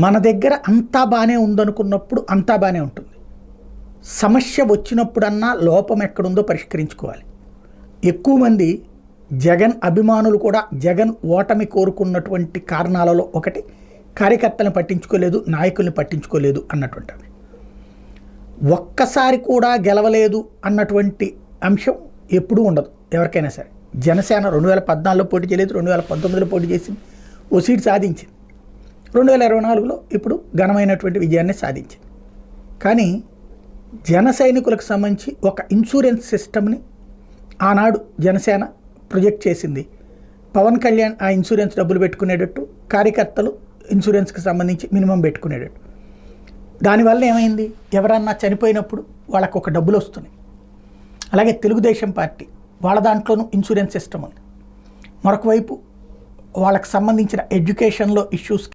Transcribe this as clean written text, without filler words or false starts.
మన దగ్గర అంతా బాగానే ఉందనుకున్నప్పుడు అంతా బాగానే ఉంటుంది. సమస్య వచ్చినప్పుడన్నా లోపం ఎక్కడుందో పరిష్కరించుకోవాలి. ఎక్కువ మంది జగన్ అభిమానులు కూడా జగన్ ఓటమి కోరుకున్నటువంటి కారణాలలో ఒకటి కార్యకర్తలను పట్టించుకోలేదు, నాయకుల్ని పట్టించుకోలేదు అన్నటువంటిది. ఒక్కసారి కూడా గెలవలేదు అన్నటువంటి అంశం ఎప్పుడూ ఉండదు ఎవరికైనా సరే. జనసేన 2014లో పోటీ చేయలేదు, 2019లో పోటీ చేసింది, ఓ సీట్ సాధించింది. 2024లో ఇప్పుడు ఘనమైనటువంటి విజయాన్ని సాధించింది. కానీ జన సైనికులకు సంబంధించి ఒక ఇన్సూరెన్స్ సిస్టమ్ని ఆనాడు జనసేన ప్రొజెక్ట్ చేసింది. పవన్ కళ్యాణ్ ఆ ఇన్సూరెన్స్ డబ్బులు పెట్టుకునేటట్టు, కార్యకర్తలు ఇన్సూరెన్స్కి సంబంధించి మినిమం పెట్టుకునేటట్టు. దానివల్ల ఏమైంది, ఎవరన్నా చనిపోయినప్పుడు వాళ్ళకు ఒక డబ్బులు వస్తున్నాయి. అలాగే తెలుగుదేశం పార్టీ వాళ్ళ దాంట్లోనూ ఇన్సూరెన్స్ సిస్టమ్ ఉంది. మరొక వైపు వాళ్ళకి సంబంధించిన ఎడ్యుకేషన్లో ఇష్యూస్